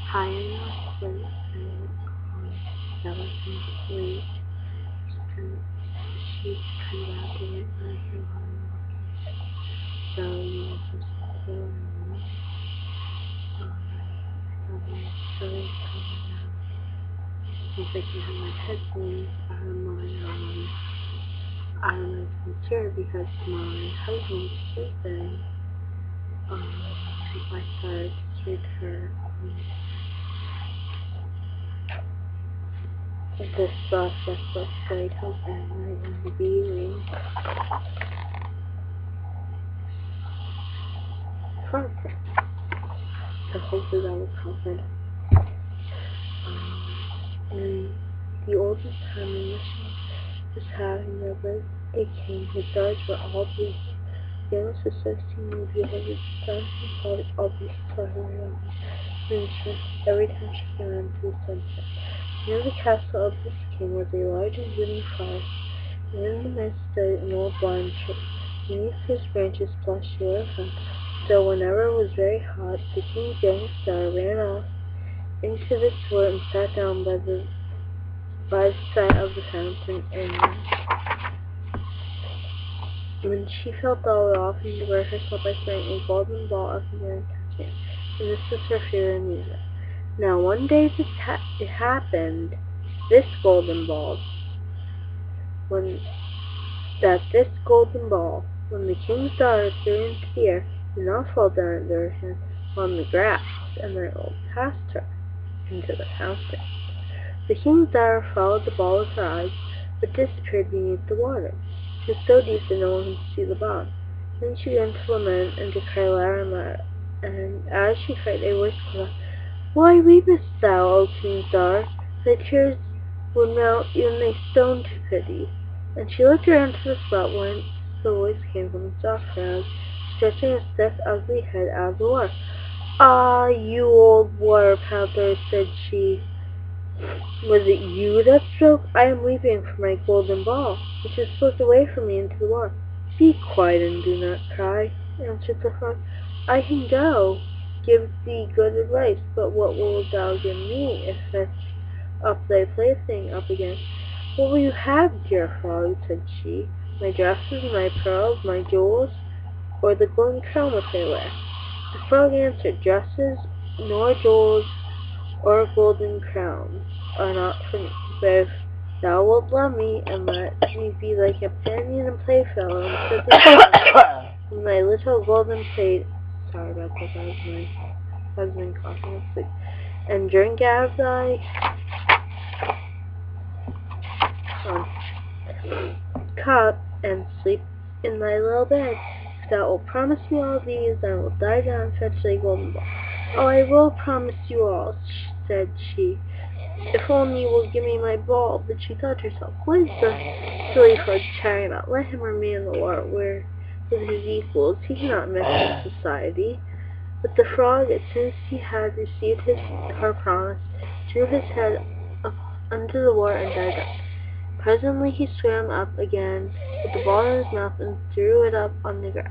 high enough where that was in sleep. She's kind of out there and I hear her walking. So you know, just still and me. Srry's coming out. Since I can have my headphones, I don't know if it's here because my husband's sleeping. I started to read her this process of Plato's and the viewing content. So hopefully that will cover it. And the oldest time in mission was having their birthday came. His stars were all blue. The youngest was 16 years old. His stars and stars all blue. Saw her around and every time she came around to the sunset. Near the castle of this king was a large and wooden forest, and in the midst stood an old lime tree. Beneath whose branches flashed yellow sun. So whenever it was very hot, the king's young star ran off into the fort and sat down by the side of the fountain, and when she felt dull, would often divert herself by throwing a golden ball up in the air and catching it, and this was her favorite amusement. Now one day it happened, this golden ball, when the king's daughter threw into the air, did not fall down into her hand on the grass, and then rolled past her into the fountain. The king's daughter followed the ball with her eyes, but disappeared beneath the water. She was so deep that no one could see the bottom. Then she began to lament and to cry louder and louder, and as she cried, a voice called out, "Why weepest thou, O king's daughter? Thy tears will melt even a stone to pity." And she looked around to the spot whence the voice came from, and saw Frog stretching his stiff, ugly head out of the water. "Ah, you old water paddler," said she, "was it you that spoke? I am weeping for my golden ball, which has slipped away from me into the water." "Be quiet and do not cry," answered the frog. "I can give thee good advice, but what wilt thou give me if fetch up thy plaything up again?" "What will you have, dear frog?" said she. "My dresses, my pearls, my jewels, or the golden crown which I wear?" The frog answered, "Dresses, nor jewels, or golden crowns are not for me, but if thou wilt love me, and let me be thy companion and playfellow, and sit with my little golden plate," sorry about that, that was my husband coughing asleep, "and drink out of thy cup, and sleep in thy little bed. If thou wilt promise me all these, I will die down and fetch thy golden ball." "Oh, I will promise you all," said she, "if only you will give me my ball." But she thought to herself, "What is the silly frog chattering about? Let him remain in the water where with his equals. He cannot mix in society." But the frog, as soon as he had received her promise, threw his head up under the water and dived out. Presently he swam up again with the ball in his mouth and threw it up on the grass.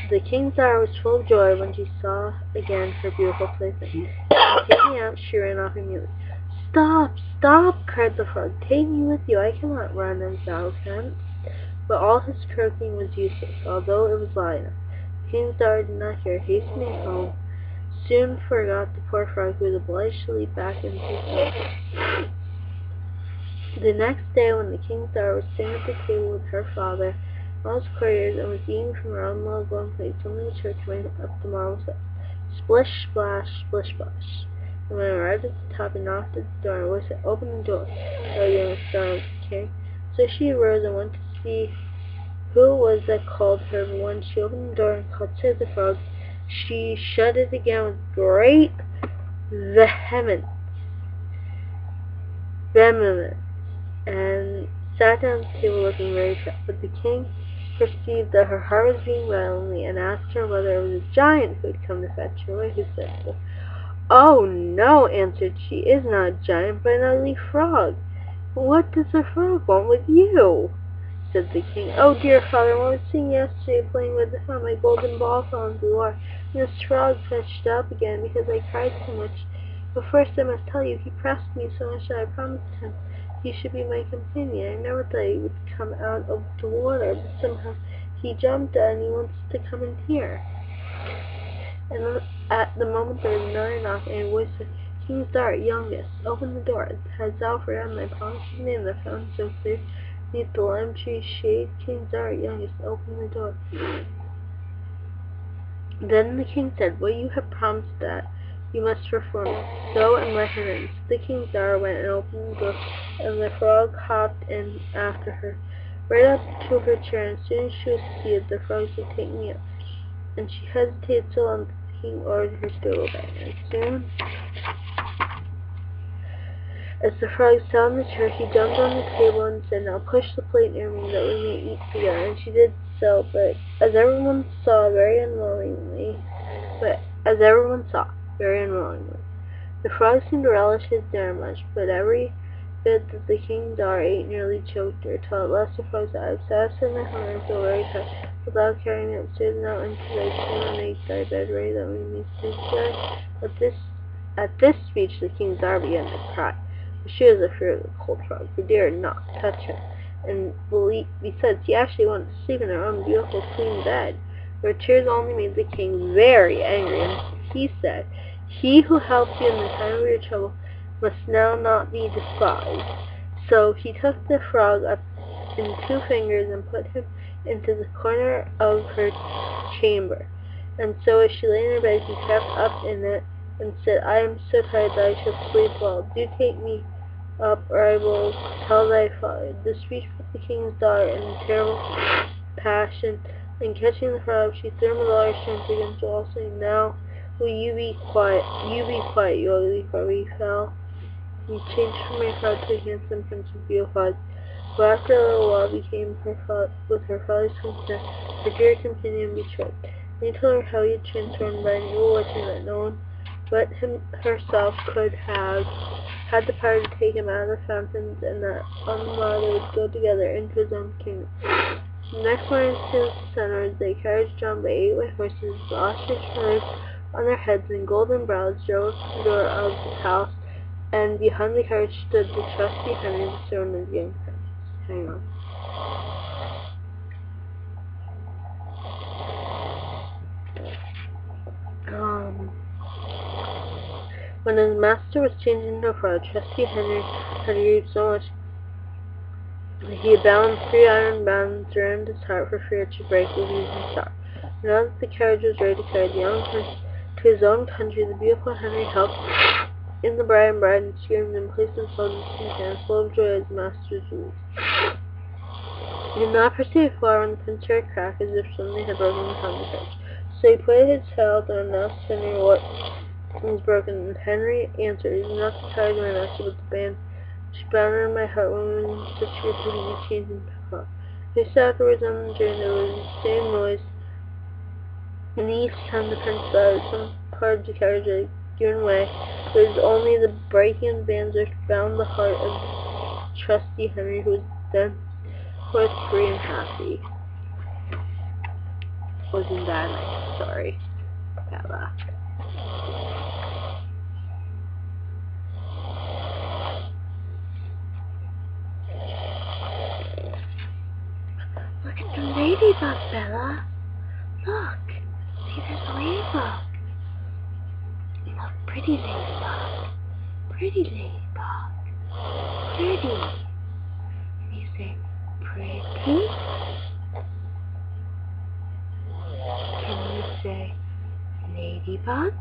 The king's daughter was full of joy when she saw again her beautiful plaything, and taking out, she ran off immediately. "Stop, stop!" cried the frog. "Take me with you. I cannot run as thou canst." But all his croaking was useless, although it was loud enough. The king's daughter did not hear. Hastening home, soon forgot the poor frog, who was obliged to leap back into his water. The next day, when the king's daughter was sitting at the table with her father and all his courtiers, and was eating from her own little golden plate, suddenly a church went up the marble steps. Splish, splash, splish, splash. And when it arrived at the top, and knocked at the door, and a voice said, "Open the door." The young star was the king. So she arose and went to see who it was that called her. But when she opened the door and caught sight of the frog, she shut it again with great vehemence, and sat down at the table looking very sad. But the king perceived that her heart was beating violently, and asked her whether it was a giant who had come to fetch her away. Who said so? "Oh, no," answered she, "it is not a giant, but an ugly frog." "What does the frog want with you?" said the king. "Oh, dear father, when I was sitting yesterday playing with my golden ball fell into the water. Miss Frog fetched up again because I cried so much. But first I must tell you, he pressed me so much that I promised him he should be my companion. I never thought he would come out of the water, but somehow he jumped out and he wants to come in here. And at the moment there was another knock, and a voice said, King's Dart, youngest, open the door. Heads Alfred and I promised his name that found so clear. Beneath the lime tree shade, King's Dart, youngest, open the door. Then the king said, what you have promised that you must perform. Go and let him in. So the King's daughter went and opened the door, and the frog hopped in after her, right up to her chair, and as soon as she was seated, the frog said, take me up. And she hesitated so long that the king ordered her to obey. And soon as the frog sat on the chair, he jumped on the table and said, now push the plate near me that we may eat together. And she did so, but as everyone saw, very unwillingly. The frog seemed to relish his dinner much, but every bit that the king's daughter ate nearly choked her, till at last the frog said, I have satisfied my hunger and feel very tired. Without carrying me upstairs now into thy chamber, make thy bed ready that we may sleep together. At this speech the king's daughter began to cry. But she was afraid of the cold frog, who dared not touch her. And besides, he actually wanted to sleep in their own beautiful clean bed. Her tears only made the king very angry, and he said, he who helped you in the time of your trouble must now not be despised. So he took the frog up in 2 fingers and put him into the corner of her chamber. And so as she lay in her bed, he crept up in it and said, I am so tired that I shall sleep well. Do take me up, or I will tell thy father. This speech put the king's daughter in a terrible passion, and catching the frog, she threw him with all her strength against the wall, saying, now will you be quiet, you ugly frog. He fell. He changed from a frog to a handsome prince with beautiful eyes, who after a little while became with her father's consent, her dear companion betrothed. And he told her how he had transformed by an evil witch, that no one but herself could have had the power to take him out of the fountains, and that on the morrow they would go together into his own kingdom. The next morning, as soon as the sun rose, they carriage drawn by 8 white horses, with ostrich feathers on their heads and golden brows, drove up to the door of the house, and behind the carriage stood the trusty Henry, the servant of the young prince. Hang on. When his master was changed into a frog, trusty Henry had grieved so much that he had bound 3 iron bands around his heart for fear it should break with his heart. Now that the carriage was ready to carry the young prince to his own country, the beautiful Henry helped in the bride and screamed and placed himself in his hands, full of joy at his master's release. He did not perceive far when the prince heard a crack as if something had broken behind the carriage. So he put his tail out and asked Henry what was broken, and Henry answered, it is not the carriage, my master, but the band which bound around my heart when we were in such fear to be changed into a frog. Just afterwards on the journey there was the same noise, and each time the prince thought some part of the carriage had given way. It was only the breaking of the bands which bound the heart of trusty Henry, who was then forth free and happy. Wasn't that nice? Sorry, Bella. Look at the ladybug, Bella. Look. See, there's a ladybug. Look, pretty ladybug. Pretty ladybug. Pretty. And you say, pretty? Can you say, ladybug?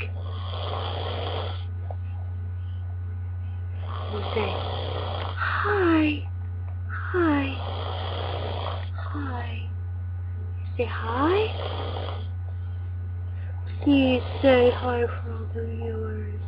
You say, hi. Hi. Hi. You say hi? Please say hi for all the viewers.